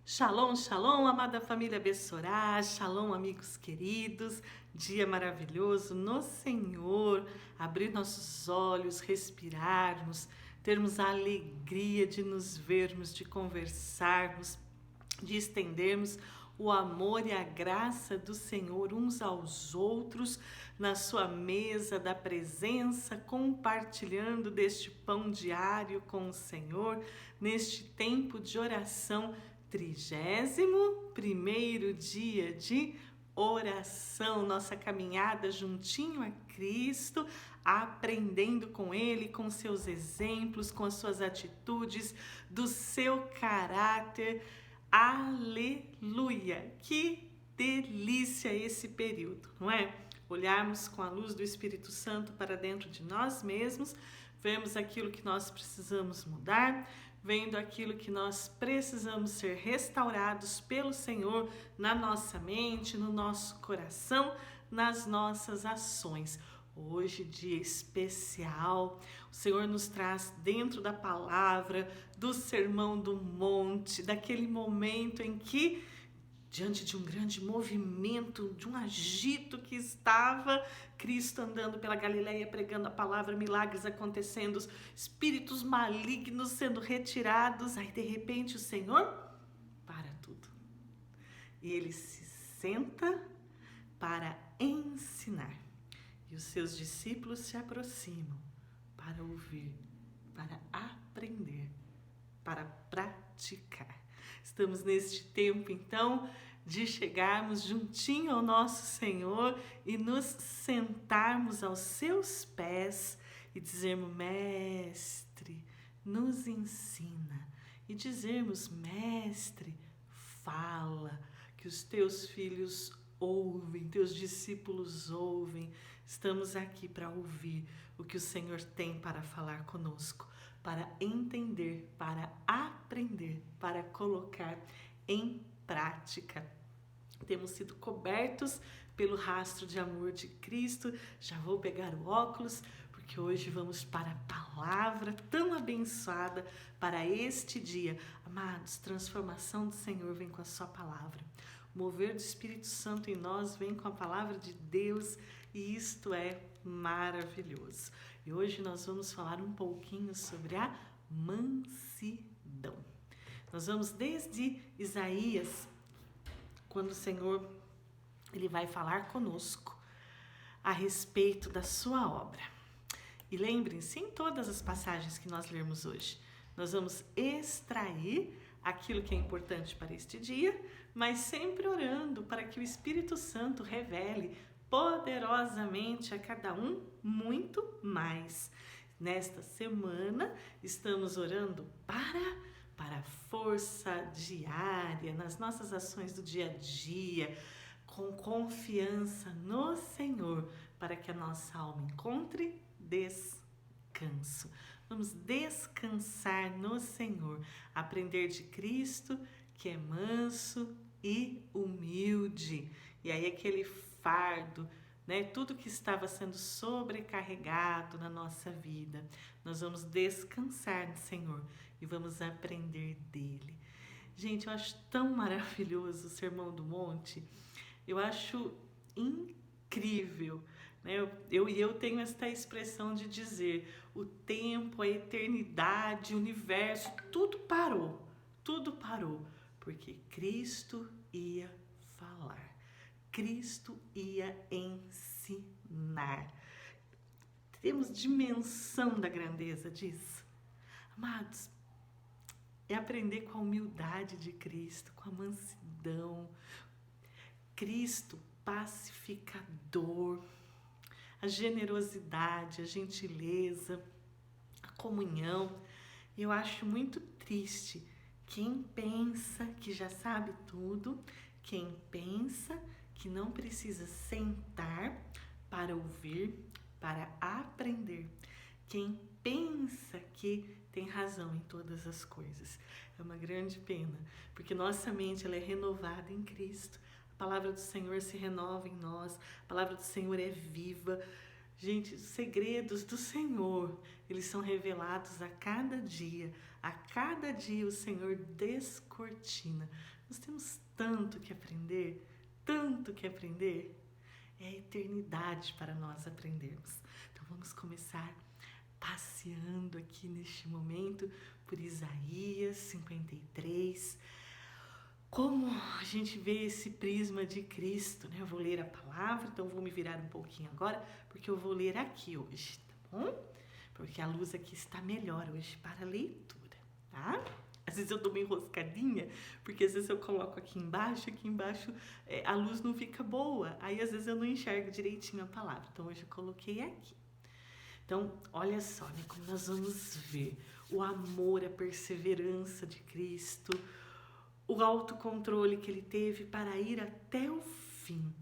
Shalom, shalom, amada família Bessorá, shalom, amigos queridos, dia maravilhoso no Senhor, abrir nossos olhos, respirarmos, termos a alegria de nos vermos, de conversarmos, de estendermos o amor e a graça do Senhor uns aos outros na sua mesa da presença, compartilhando deste pão diário com o Senhor, neste tempo de oração, 31º dia de oração, nossa caminhada juntinho a Cristo, aprendendo com Ele, com seus exemplos, com as suas atitudes, do seu caráter. Aleluia! Que delícia esse período, não é? Olharmos com a luz do Espírito Santo para dentro de nós mesmos, vemos aquilo que nós precisamos mudar, vendo aquilo que nós precisamos ser restaurados pelo Senhor na nossa mente, no nosso coração, nas nossas ações. Hoje, dia especial, o Senhor nos traz dentro da palavra, do Sermão do Monte, daquele momento em que, diante de um grande movimento, de um agito que estava, Cristo andando pela Galileia, pregando a palavra, milagres acontecendo, espíritos malignos sendo retirados, aí de repente o Senhor para tudo. E Ele se senta para ensinar. E os seus discípulos se aproximam para ouvir, para aprender, para praticar. Estamos neste tempo, então, de chegarmos juntinho ao nosso Senhor e nos sentarmos aos seus pés e dizermos: Mestre, nos ensina. E dizermos: Mestre, fala, que os teus filhos ouvem, teus discípulos ouvem. Estamos aqui para ouvir o que o Senhor tem para falar conosco, para entender, para aprender, para colocar em prática. Temos sido cobertos pelo rastro de amor de Cristo. Já vou pegar o óculos, porque hoje vamos para a palavra tão abençoada para este dia. Amados, transformação do Senhor vem com a sua palavra. O mover do Espírito Santo em nós vem com a palavra de Deus e isto é maravilhoso. E hoje nós vamos falar um pouquinho sobre a mansidão. Nós vamos desde Isaías, quando o Senhor ele vai falar conosco a respeito da sua obra. E lembrem-se, em todas as passagens que nós lermos hoje, nós vamos extrair aquilo que é importante para este dia, mas sempre orando para que o Espírito Santo revele poderosamente a cada um muito mais. Nesta semana, estamos orando para a força diária, nas nossas ações do dia a dia, com confiança no Senhor, para que a nossa alma encontre descanso. Vamos descansar no Senhor, aprender de Cristo, que é manso e humilde. E aí aquele fardo, né, tudo que estava sendo sobrecarregado na nossa vida, nós vamos descansar no Senhor e vamos aprender dele. Gente, eu acho tão maravilhoso o Sermão do Monte, eu acho incrível, né? Eu tenho esta expressão de dizer: o tempo, a eternidade, o universo, tudo parou, porque Cristo ia falar. Cristo ia ensinar. Temos dimensão da grandeza disso? Amados, é aprender com a humildade de Cristo, com a mansidão. Cristo pacificador, a generosidade, a gentileza, a comunhão. Eu acho muito triste quem pensa que já sabe tudo, quem pensa que não precisa sentar para ouvir, para aprender. Quem pensa que tem razão em todas as coisas. É uma grande pena, porque nossa mente ela é renovada em Cristo. A palavra do Senhor se renova em nós, a palavra do Senhor é viva. Gente, os segredos do Senhor, eles são revelados a cada dia. A cada dia o Senhor descortina. Nós temos tanto que aprender, tanto que aprender. É a eternidade para nós aprendermos. Então vamos começar passeando aqui neste momento por Isaías 53. Como a gente vê esse prisma de Cristo, né? Eu vou ler a palavra, então vou me virar um pouquinho agora, porque eu vou ler aqui hoje, tá bom? Porque a luz aqui está melhor hoje para a leitura, tá? Às vezes eu dou uma enroscadinha, porque às vezes eu coloco aqui embaixo a luz não fica boa, aí às vezes eu não enxergo direitinho a palavra, então hoje eu coloquei aqui. Então, olha só, né, como nós vamos ver o amor, a perseverança de Cristo, o autocontrole que ele teve para ir até o fim.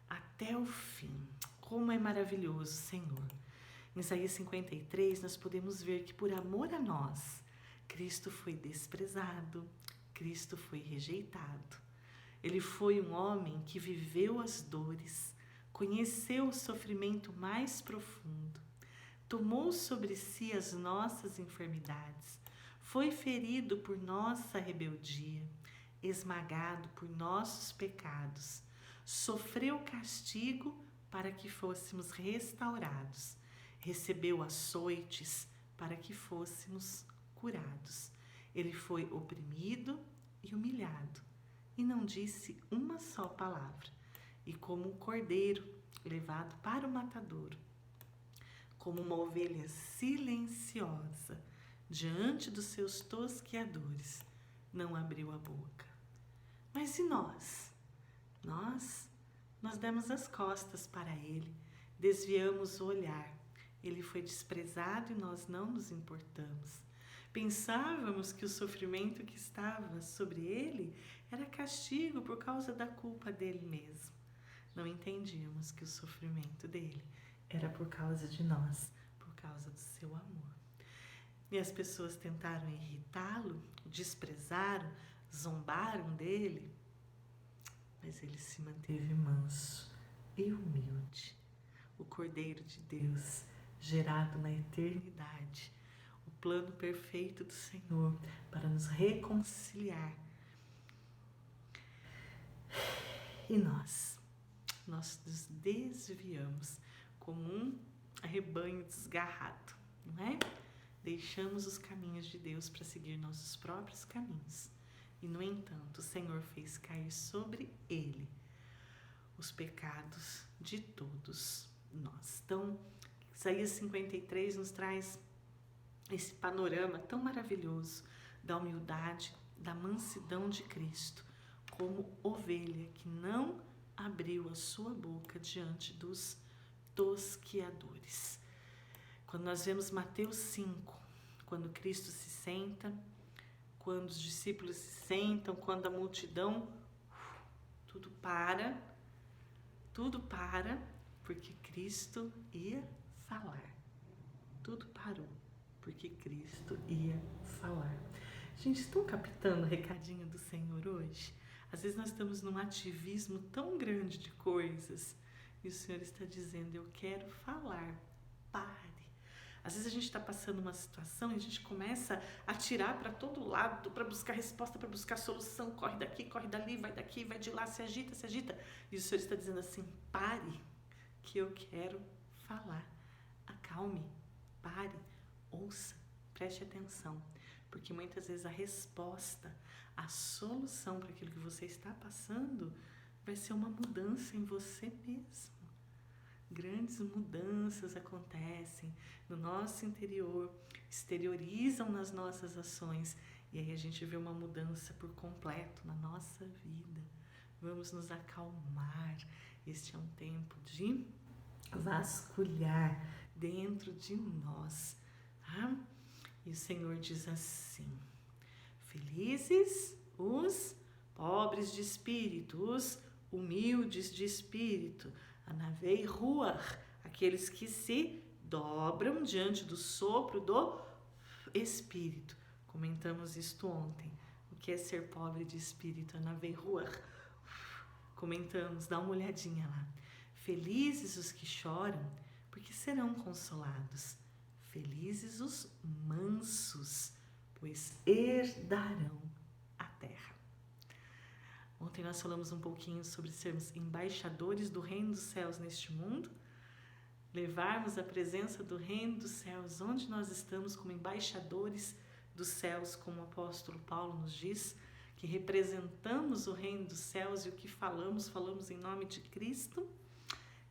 Até o fim. Como é maravilhoso, Senhor. Em Isaías 53, nós podemos ver que por amor a nós, Cristo foi desprezado, Cristo foi rejeitado. Ele foi um homem que viveu as dores, conheceu o sofrimento mais profundo, tomou sobre si as nossas enfermidades, foi ferido por nossa rebeldia, esmagado por nossos pecados, sofreu castigo para que fôssemos restaurados, recebeu açoites para que fôssemos curados. Ele foi oprimido e humilhado, e não disse uma só palavra, e como um cordeiro levado para o matadouro, como uma ovelha silenciosa diante dos seus tosqueadores, não abriu a boca. Mas e nós? Nós demos as costas para ele, desviamos o olhar. Ele foi desprezado e nós não nos importamos. Pensávamos que o sofrimento que estava sobre ele era castigo por causa da culpa dele mesmo. Não entendíamos que o sofrimento dele era por causa de nós, por causa do seu amor. E as pessoas tentaram irritá-lo, desprezaram, zombaram dele, mas ele se manteve manso e humilde. O Cordeiro de Deus, gerado na eternidade, o plano perfeito do Senhor para nos reconciliar. E nós nos desviamos como um rebanho desgarrado, não é? Deixamos os caminhos de Deus para seguir nossos próprios caminhos. E, no entanto, o Senhor fez cair sobre ele os pecados de todos nós. Então, Isaías 53 nos traz esse panorama tão maravilhoso da humildade, da mansidão de Cristo, como ovelha que não abriu a sua boca diante dos tosqueadores. Quando nós vemos Mateus 5, quando Cristo se senta, quando os discípulos se sentam, quando a multidão, tudo para, porque Cristo ia falar. Tudo parou, porque Cristo ia falar. Gente, estão captando o recadinho do Senhor hoje? Às vezes nós estamos num ativismo tão grande de coisas e o Senhor está dizendo, eu quero falar, pare. Às vezes a gente está passando uma situação e a gente começa a tirar para todo lado, para buscar resposta, para buscar solução, corre daqui, corre dali, vai de lá, se agita. E o Senhor está dizendo assim, pare, que eu quero falar. Acalme, pare, ouça, preste atenção. Porque muitas vezes a resposta, a solução para aquilo que você está passando vai ser uma mudança em você mesmo. Grandes mudanças acontecem no nosso interior, exteriorizam nas nossas ações e aí a gente vê uma mudança por completo na nossa vida. Vamos nos acalmar. Este é um tempo de vasculhar dentro de nós, tá? E o Senhor diz assim, felizes os pobres de espírito, os humildes de espírito, Anavei Ruach, aqueles que se dobram diante do sopro do Espírito. Comentamos isto ontem. O que é ser pobre de espírito? Anavei Ruach. Comentamos, dá uma olhadinha lá. Felizes os que choram, porque porque serão consolados. Felizes os mansos, pois herdarão a terra. Ontem nós falamos um pouquinho sobre sermos embaixadores do reino dos céus neste mundo, levarmos a presença do reino dos céus onde nós estamos como embaixadores dos céus, como o apóstolo Paulo nos diz, que representamos o reino dos céus e o que falamos em nome de Cristo.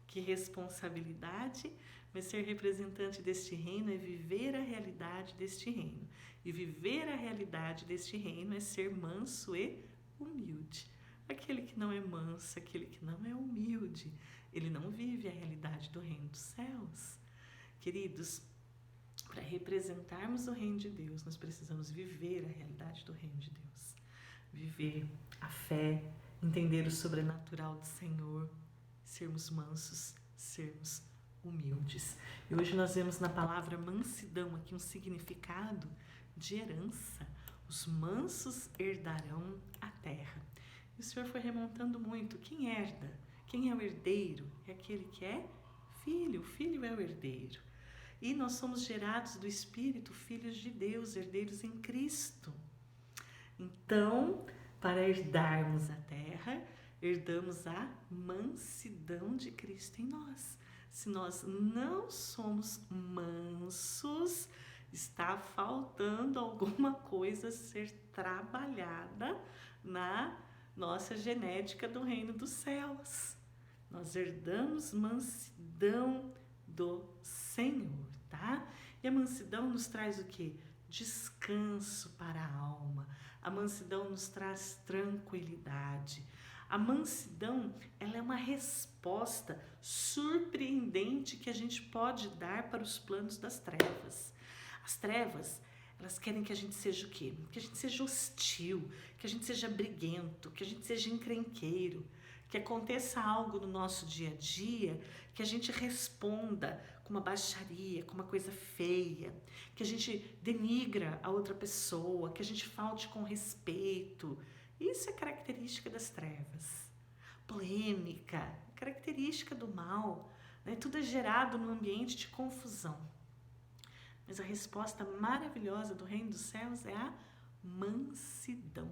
Que responsabilidade, mas ser representante deste reino é viver a realidade deste reino. E viver a realidade deste reino é ser manso e humilde. Aquele que não é manso, aquele que não é humilde, ele não vive a realidade do reino dos céus. Queridos, para representarmos o reino de Deus, nós precisamos viver a realidade do reino de Deus. Viver a fé, entender o sobrenatural do Senhor, sermos mansos, sermos humildes. E hoje nós vemos na palavra mansidão aqui um significado de herança. Os mansos herdarão a terra. E o Senhor foi remontando muito. Quem herda? Quem é o herdeiro? É aquele que é filho. O filho é o herdeiro. E nós somos gerados do Espírito, filhos de Deus, herdeiros em Cristo. Então, para herdarmos a terra, herdamos a mansidão de Cristo em nós. Se nós não somos mansos, está faltando alguma coisa ser trabalhada na nossa genética do reino dos céus. Nós herdamos mansidão do Senhor, tá? E a mansidão nos traz o quê? Descanso para a alma. A mansidão nos traz tranquilidade. A mansidão, ela é uma resposta surpreendente que a gente pode dar para os planos das trevas. As trevas, elas querem que a gente seja o quê? Que a gente seja hostil, que a gente seja briguento, que a gente seja encrenqueiro, que aconteça algo no nosso dia a dia, que a gente responda com uma baixaria, com uma coisa feia, que a gente denigra a outra pessoa, que a gente falte com respeito. Isso é característica das trevas. Polêmica, característica do mal, né? Tudo é gerado num ambiente de confusão. Mas a resposta maravilhosa do reino dos céus é a mansidão.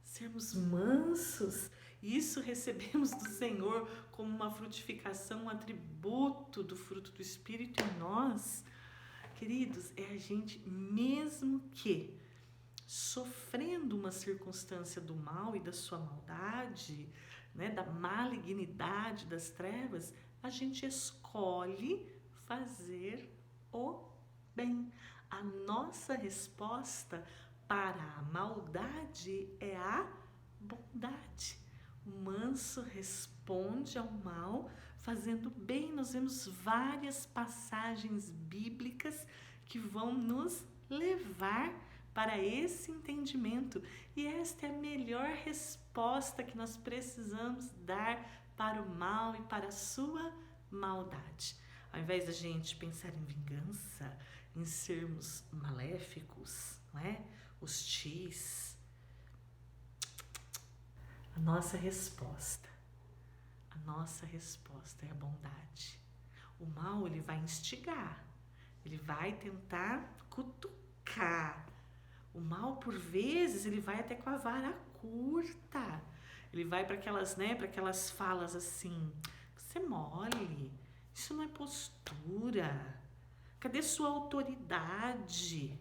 Sermos mansos, isso recebemos do Senhor como uma frutificação, um atributo do fruto do Espírito em nós. Queridos, é a gente mesmo que sofrendo uma circunstância do mal e da sua maldade, né, da malignidade das trevas, a gente escolhe fazer o bem. A nossa resposta para a maldade é a bondade. O manso responde ao mal fazendo bem. Nós vemos várias passagens bíblicas que vão nos levar para esse entendimento. E esta é a melhor resposta que nós precisamos dar para o mal e para a sua maldade. Ao invés da gente pensar em vingança, em sermos maléficos, não é? Hostis, a nossa resposta é a bondade. O mal, ele vai instigar, ele vai tentar cutucar. O mal, por vezes, ele vai até com a vara curta. Ele vai para aquelas falas assim: você é mole, isso não é postura. Cadê sua autoridade?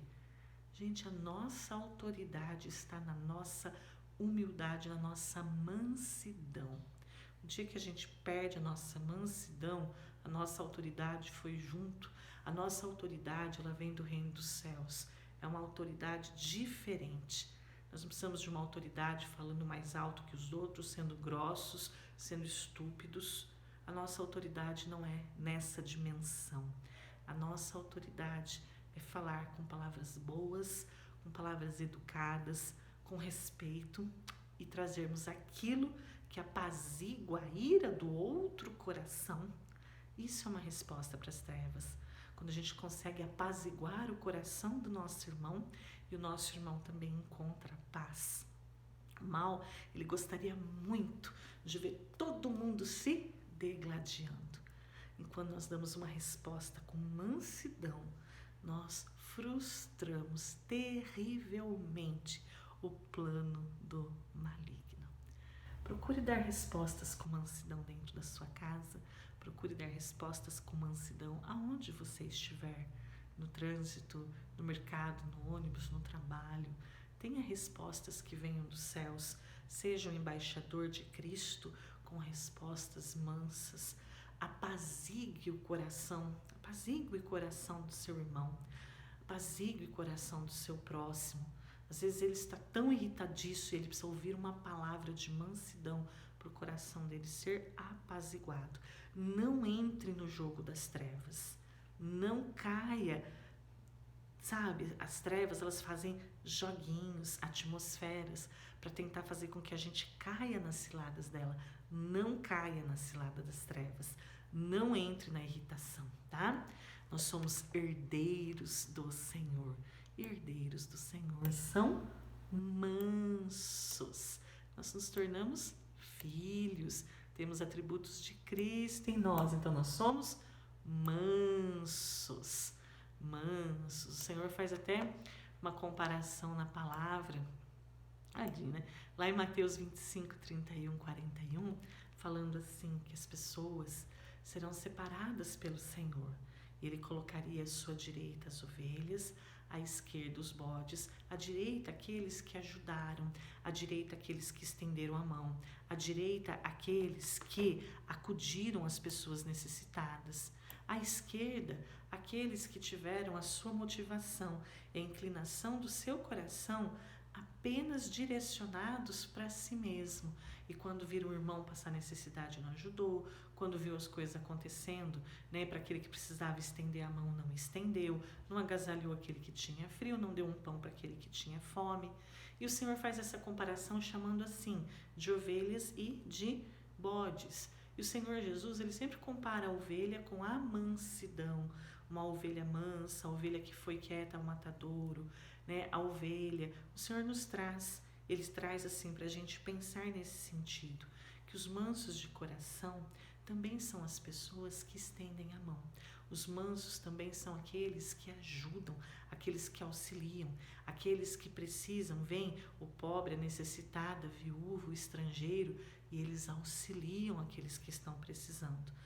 Gente, a nossa autoridade está na nossa humildade, na nossa mansidão. O dia que a gente perde a nossa mansidão, a nossa autoridade foi junto. A nossa autoridade, ela vem do reino dos céus. É uma autoridade diferente. Nós não precisamos de uma autoridade falando mais alto que os outros, sendo grossos, sendo estúpidos. A nossa autoridade não é nessa dimensão. A nossa autoridade é falar com palavras boas, com palavras educadas, com respeito e trazermos aquilo que apazigua a ira do outro coração. Isso é uma resposta para as trevas. Quando a gente consegue apaziguar o coração do nosso irmão e o nosso irmão também encontra paz. O mal, ele gostaria muito de ver todo mundo se degladiando. E quando nós damos uma resposta com mansidão, nós frustramos terrivelmente o plano do maligno. Procure dar respostas com mansidão dentro da sua casa. Procure dar respostas com mansidão aonde você estiver. No trânsito, no mercado, no ônibus, no trabalho. Tenha respostas que venham dos céus. Seja um embaixador de Cristo com respostas mansas. Apazigue o coração do seu irmão. Apazigue o coração do seu próximo. Às vezes ele está tão irritadiço e ele precisa ouvir uma palavra de mansidão para o coração dele ser apaziguado. Não entre no jogo das trevas. Não caia. Sabe, as trevas, elas fazem joguinhos, atmosferas, para tentar fazer com que a gente caia nas ciladas dela. Não caia na cilada das trevas. Não entre na irritação, tá? Nós somos herdeiros do Senhor. Herdeiros do Senhor são mansos. Nós nos tornamos filhos. Temos atributos de Cristo em nós. Então, nós somos mansos. Mansos. O Senhor faz até uma comparação na palavra ali, né? Lá em Mateus 25, 31, 41, falando assim que as pessoas serão separadas pelo Senhor. Ele colocaria à sua direita as ovelhas, à esquerda os bodes, à direita aqueles que ajudaram, à direita aqueles que estenderam a mão, à direita aqueles que acudiram às pessoas necessitadas, à esquerda aqueles que tiveram a sua motivação e a inclinação do seu coração apenas direcionados para si mesmo. E quando viram o irmão passar necessidade, não ajudou. Quando viu as coisas acontecendo, né, para aquele que precisava estender a mão, não estendeu. Não agasalhou aquele que tinha frio, não deu um pão para aquele que tinha fome. E o Senhor faz essa comparação chamando assim, de ovelhas e de bodes. E o Senhor Jesus, ele sempre compara a ovelha com a mansidão. Uma ovelha mansa, a ovelha que foi quieta ao matadouro, né? A ovelha. O Senhor nos traz, ele traz assim para a gente pensar nesse sentido, que os mansos de coração também são as pessoas que estendem a mão. Os mansos também são aqueles que ajudam, aqueles que auxiliam, aqueles que precisam, vem o pobre, a necessitada, a viúva, o estrangeiro, e eles auxiliam aqueles que estão precisando.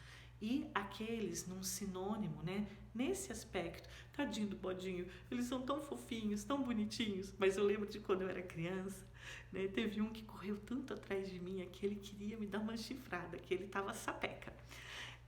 E aqueles num sinônimo, né? Nesse aspecto, tadinho do bodinho, eles são tão fofinhos, tão bonitinhos, mas eu lembro de quando eu era criança, né? Teve um que correu tanto atrás de mim, que ele queria me dar uma chifrada, que ele tava sapeca.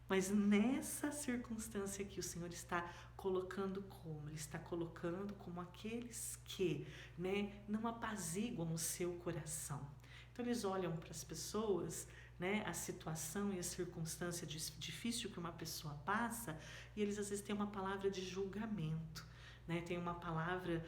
Mas nessa circunstância que o Senhor está colocando como? Ele está colocando como aqueles que, né, não apaziguam o seu coração. Então eles olham para as pessoas, né, a situação e a circunstância difícil que uma pessoa passa, e eles às vezes têm uma palavra de julgamento, né, tem uma palavra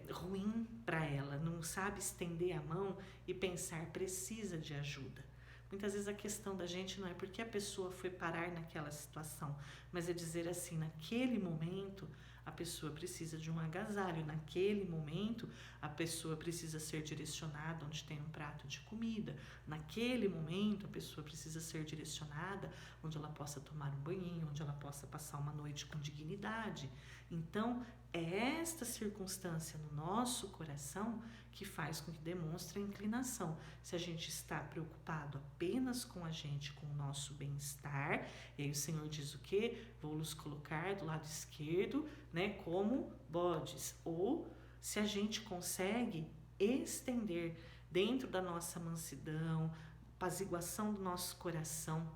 ruim para ela, não sabe estender a mão e pensar, precisa de ajuda. Muitas vezes a questão da gente não é porque a pessoa foi parar naquela situação, mas é dizer assim, naquele momento a pessoa precisa de um agasalho, naquele momento a pessoa precisa ser direcionada onde tem um prato de comida, naquele momento a pessoa precisa ser direcionada onde ela possa tomar um banhinho, onde ela possa passar uma noite com dignidade. Então, é esta circunstância no nosso coração que faz com que demonstre a inclinação. Se a gente está preocupado apenas com a gente, com o nosso bem-estar, e aí o Senhor diz o quê? Vou-los colocar do lado esquerdo, né, como bodes. Ou se a gente consegue estender dentro da nossa mansidão, apaziguação do nosso coração,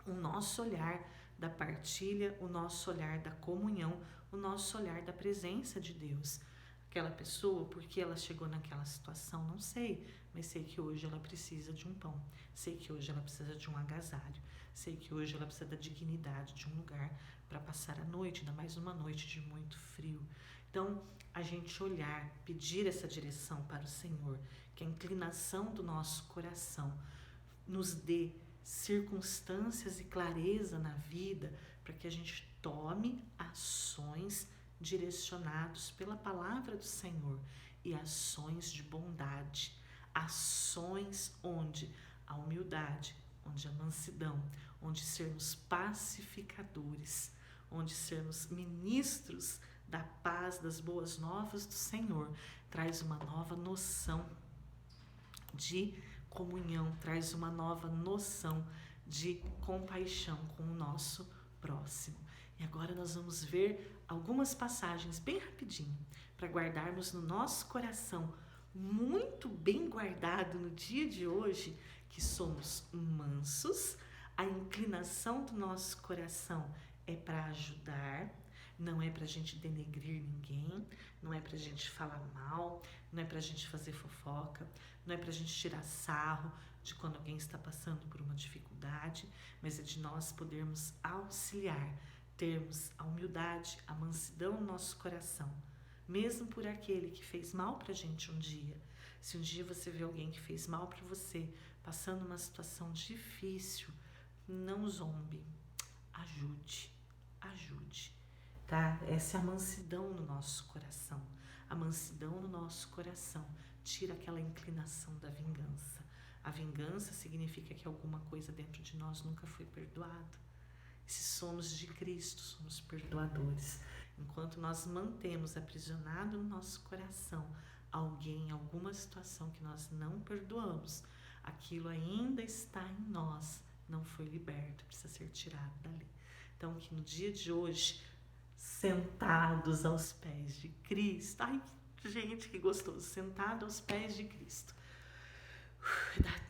o nosso olhar da partilha, o nosso olhar da comunhão, o nosso olhar da presença de Deus. Aquela pessoa, porque ela chegou naquela situação, não sei, mas sei que hoje ela precisa de um pão, sei que hoje ela precisa de um agasalho, sei que hoje ela precisa da dignidade de um lugar para passar a noite, ainda mais uma noite de muito frio. Então, a gente olhar, pedir essa direção para o Senhor, que a inclinação do nosso coração nos dê circunstâncias e clareza na vida para que a gente tome ações direcionadas pela palavra do Senhor e ações de bondade, ações onde a humildade, onde a mansidão, onde sermos pacificadores, onde sermos ministros da paz, das boas novas do Senhor, traz uma nova noção de comunhão, traz uma nova noção de compaixão com o nosso próximo. E agora nós vamos ver algumas passagens bem rapidinho, para guardarmos no nosso coração, muito bem guardado no dia de hoje, que somos mansos, a inclinação do nosso coração é para ajudar, não é para a gente denegrir ninguém, não é para a gente falar mal, não é para a gente fazer fofoca, não é para a gente tirar sarro de quando alguém está passando por uma dificuldade, mas é de nós podermos auxiliar, termos a humildade, a mansidão no nosso coração, mesmo por aquele que fez mal para a gente um dia. Se um dia você vê alguém que fez mal para você, passando uma situação difícil, não zombe, ajude, tá? Essa é a mansidão no nosso coração. A mansidão no nosso coração tira aquela inclinação da vingança. A vingança significa que alguma coisa dentro de nós nunca foi perdoado. Se somos de Cristo, somos perdoadores. Enquanto nós mantemos aprisionado no nosso coração alguém, alguma situação que nós não perdoamos, aquilo ainda está em nós, não foi liberto, precisa ser tirado dali. Então, que no dia de hoje, sentados aos pés de Cristo, ai, gente, que gostoso, sentado aos pés de Cristo,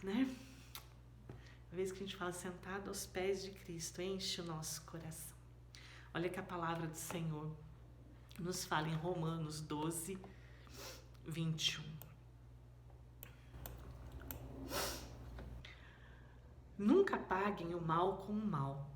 né? Uma vez que a gente fala sentado aos pés de Cristo, enche o nosso coração. Olha que a palavra do Senhor nos fala em Romanos 12, 21. Nunca paguem o mal com o mal.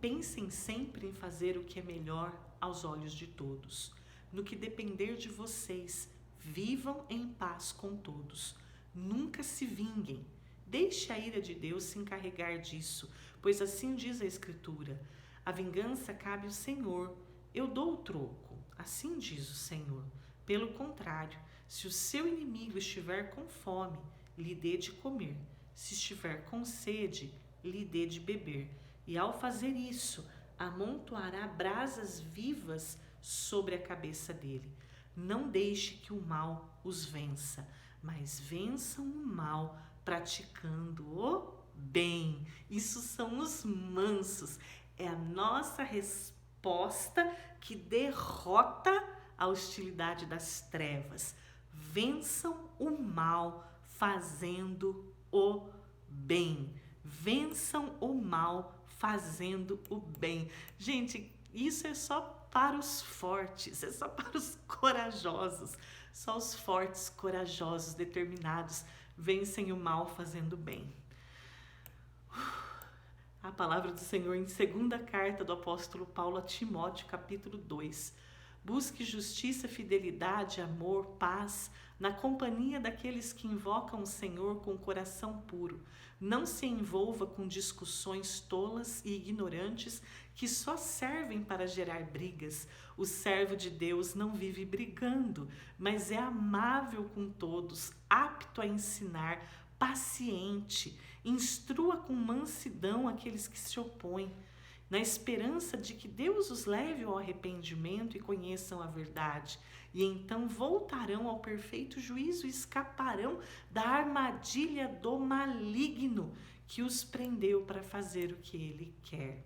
Pensem sempre em fazer o que é melhor aos olhos de todos. No que depender de vocês, vivam em paz com todos. Nunca se vinguem. Deixe a ira de Deus se encarregar disso, pois assim diz a Escritura: a vingança cabe ao Senhor, eu dou o troco, assim diz o Senhor. Pelo contrário, se o seu inimigo estiver com fome, lhe dê de comer, se estiver com sede, lhe dê de beber, e ao fazer isso, amontoará brasas vivas sobre a cabeça dele. Não deixe que o mal os vença, mas vençam o mal praticando o bem. Isso são os mansos. É a nossa resposta que derrota a hostilidade das trevas. Vençam o mal fazendo o bem. Vençam o mal fazendo o bem. Gente, isso é só para os fortes, é só para os corajosos. Só os fortes, corajosos, determinados vencem o mal fazendo o bem. A palavra do Senhor em segunda carta do apóstolo Paulo a Timóteo, capítulo 2. Busque justiça, fidelidade, amor, paz, na companhia daqueles que invocam o Senhor com o coração puro. Não se envolva com discussões tolas e ignorantes que só servem para gerar brigas. O servo de Deus não vive brigando, mas é amável com todos, apto a ensinar, paciente. Instrua com mansidão aqueles que se opõem, na esperança de que Deus os leve ao arrependimento e conheçam a verdade, e então voltarão ao perfeito juízo e escaparão da armadilha do maligno que os prendeu para fazer o que ele quer.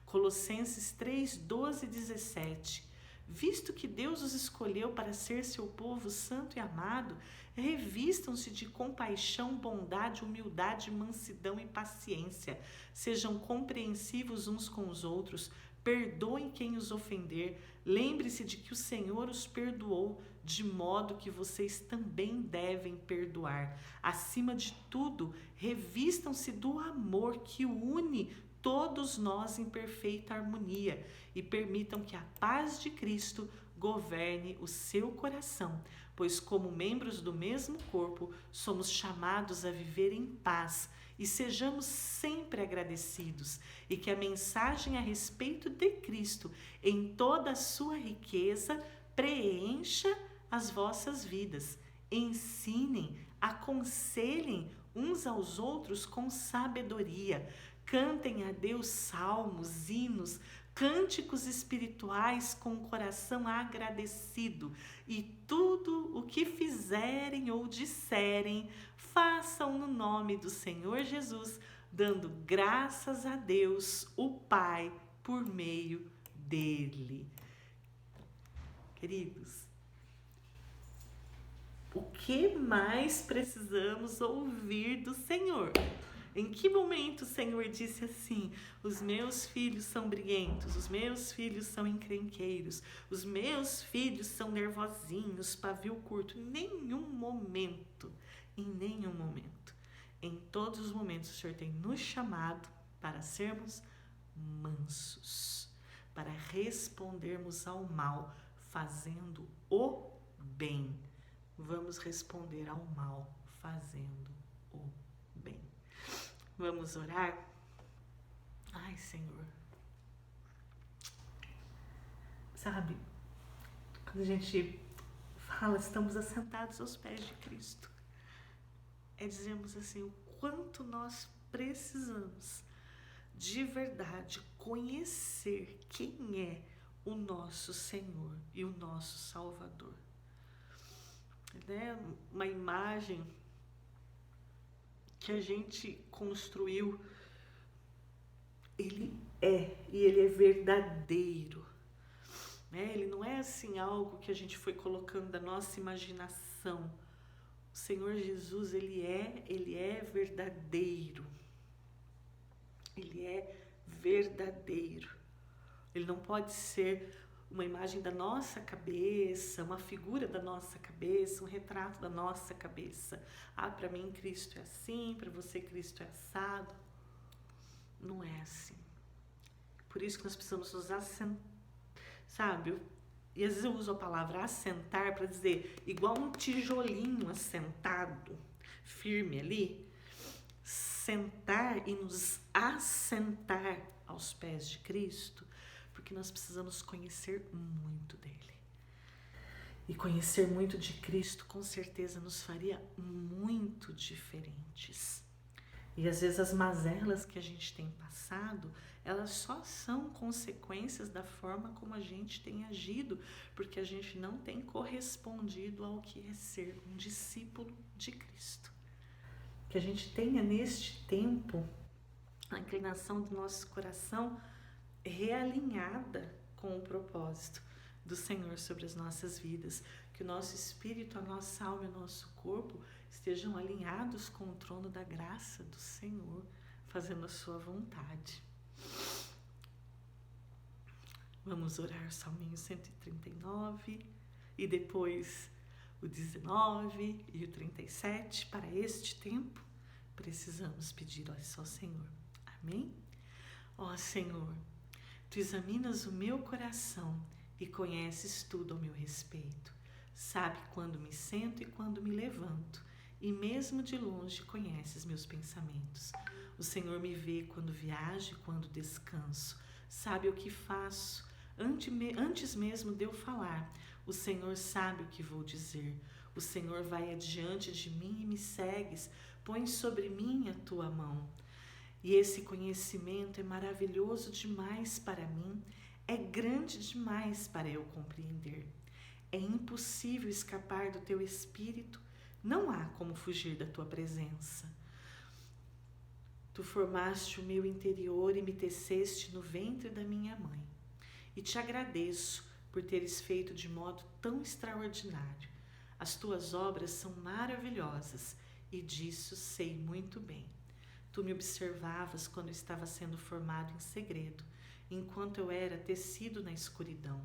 Colossenses 3, 12 e 17. Visto que Deus os escolheu para ser seu povo santo e amado, revistam-se de compaixão, bondade, humildade, mansidão e paciência. Sejam compreensivos uns com os outros, perdoem quem os ofender. Lembre-se de que o Senhor os perdoou, de modo que vocês também devem perdoar. Acima de tudo, revistam-se do amor que une todos nós em perfeita harmonia e permitam que a paz de Cristo governe o seu coração, pois como membros do mesmo corpo, somos chamados a viver em paz e sejamos sempre agradecidos, e que a mensagem a respeito de Cristo, em toda a sua riqueza, preencha as vossas vidas. Ensinem, aconselhem uns aos outros com sabedoria. Cantem a Deus salmos, hinos, cânticos espirituais com o coração agradecido. E tudo o que fizerem ou disserem, façam no nome do Senhor Jesus, dando graças a Deus, o Pai, por meio dele. Queridos, o que mais precisamos ouvir do Senhor? Em que momento o Senhor disse assim: os meus filhos são briguentos, os meus filhos são encrenqueiros, os meus filhos são nervosinhos, pavio curto? Em nenhum momento, em nenhum momento. Em todos os momentos o Senhor tem nos chamado para sermos mansos, para respondermos ao mal, fazendo o bem. Vamos responder ao mal, fazendo o bem. Vamos orar? Ai, Senhor. Sabe, quando a gente fala, estamos assentados aos pés de Cristo, é dizermos assim, o quanto nós precisamos de verdade conhecer quem é o nosso Senhor e o nosso Salvador. Né? Uma imagem que a gente construiu, ele é, e ele é verdadeiro, né? Ele não é assim algo que a gente foi colocando da nossa imaginação. O Senhor Jesus, ele é verdadeiro, ele é verdadeiro, ele não pode ser uma imagem da nossa cabeça, uma figura da nossa cabeça, um retrato da nossa cabeça. Ah, para mim Cristo é assim, para você Cristo é assado. Não é assim. Por isso que nós precisamos nos assentar, sabe? E às vezes eu uso a palavra assentar para dizer igual um tijolinho assentado, firme ali. Sentar e nos assentar aos pés de Cristo, porque nós precisamos conhecer muito dele. E conhecer muito de Cristo com certeza nos faria muito diferentes. E às vezes as mazelas que a gente tem passado, elas só são consequências da forma como a gente tem agido, porque a gente não tem correspondido ao que é ser um discípulo de Cristo. Que a gente tenha neste tempo a inclinação do nosso coração realinhada com o propósito do Senhor sobre as nossas vidas, que o nosso espírito, a nossa alma e o nosso corpo estejam alinhados com o trono da graça do Senhor, fazendo a sua vontade. Vamos orar o Salminho 139 e depois o 19 e o 37. Para este tempo, precisamos pedir ao Senhor. Amém? Ó Senhor, Tu examinas o meu coração e conheces tudo ao meu respeito. Sabe quando me sento e quando me levanto, e mesmo de longe conheces meus pensamentos. O Senhor me vê quando viajo e quando descanso. Sabe o que faço antes mesmo de eu falar. O Senhor sabe o que vou dizer. O Senhor vai adiante de mim e me segues. Põe sobre mim a tua mão. E esse conhecimento é maravilhoso demais para mim, é grande demais para eu compreender. É impossível escapar do teu espírito, não há como fugir da tua presença. Tu formaste o meu interior e me teceste no ventre da minha mãe. E te agradeço por teres feito de modo tão extraordinário. As tuas obras são maravilhosas e disso sei muito bem. Tu me observavas quando eu estava sendo formado em segredo, enquanto eu era tecido na escuridão.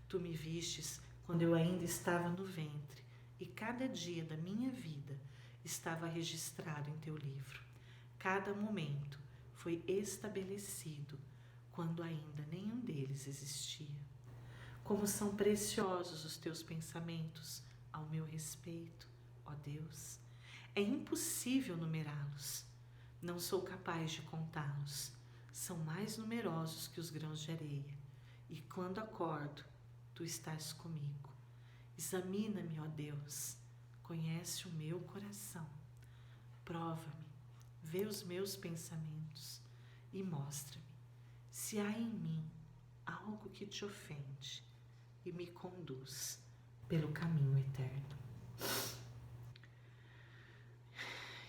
Tu me vistes quando eu ainda estava no ventre, e cada dia da minha vida estava registrado em teu livro. Cada momento foi estabelecido quando ainda nenhum deles existia. Como são preciosos os teus pensamentos ao meu respeito, ó Deus. É impossível numerá-los. Não sou capaz de contá-los. São mais numerosos que os grãos de areia. E quando acordo, tu estás comigo. Examina-me, ó Deus. Conhece o meu coração. Prova-me, vê os meus pensamentos e mostra-me se há em mim algo que te ofende e me conduz pelo caminho eterno.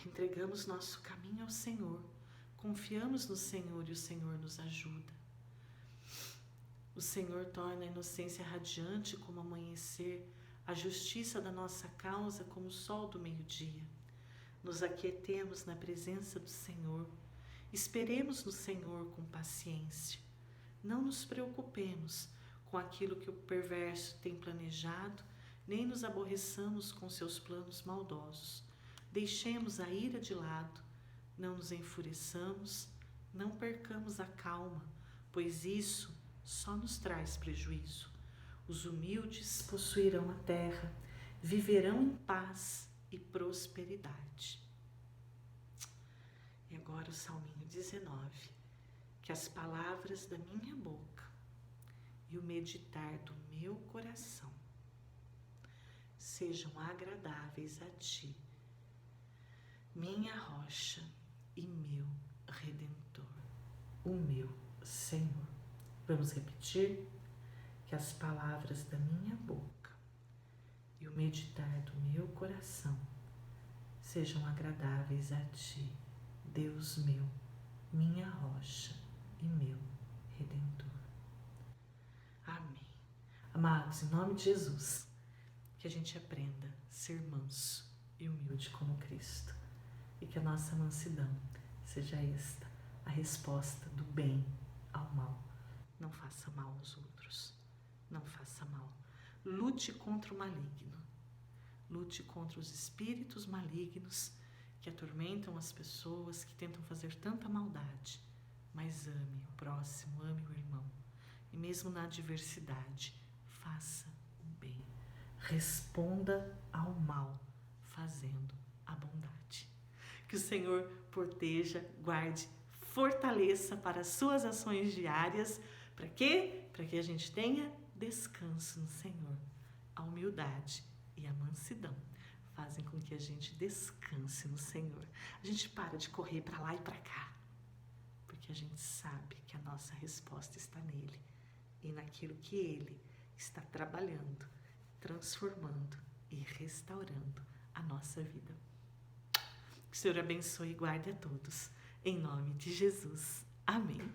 Entregamos nosso caminho ao Senhor, confiamos no Senhor e o Senhor nos ajuda. O Senhor torna a inocência radiante como amanhecer, a justiça da nossa causa como o sol do meio-dia. Nos aquietemos na presença do Senhor, esperemos no Senhor com paciência. Não nos preocupemos com aquilo que o perverso tem planejado, nem nos aborreçamos com seus planos maldosos. Deixemos a ira de lado, não nos enfureçamos, não percamos a calma, pois isso só nos traz prejuízo. Os humildes possuirão a terra, viverão em paz e prosperidade. E agora o Salminho 19. Que as palavras da minha boca e o meditar do meu coração sejam agradáveis a ti, minha rocha e meu Redentor, o meu Senhor. Vamos repetir? Que as palavras da minha boca e o meditar do meu coração sejam agradáveis a ti, Deus meu, minha rocha e meu Redentor. Amém. Amados, em nome de Jesus, que a gente aprenda a ser manso e humilde como Cristo, e que a nossa mansidão seja esta, a resposta do bem ao mal. Não faça mal aos outros, não faça mal. Lute contra o maligno, lute contra os espíritos malignos que atormentam as pessoas, que tentam fazer tanta maldade. Mas ame o próximo, ame o irmão. E mesmo na adversidade, faça o bem. Responda ao mal, fazendo a bondade. Que o Senhor proteja, guarde, fortaleça para as suas ações diárias. Para quê? Para que a gente tenha descanso no Senhor. A humildade e a mansidão fazem com que a gente descanse no Senhor. A gente para de correr para lá e para cá, porque a gente sabe que a nossa resposta está nele e naquilo que ele está trabalhando, transformando e restaurando a nossa vida. Que o Senhor abençoe e guarde a todos. Em nome de Jesus. Amém.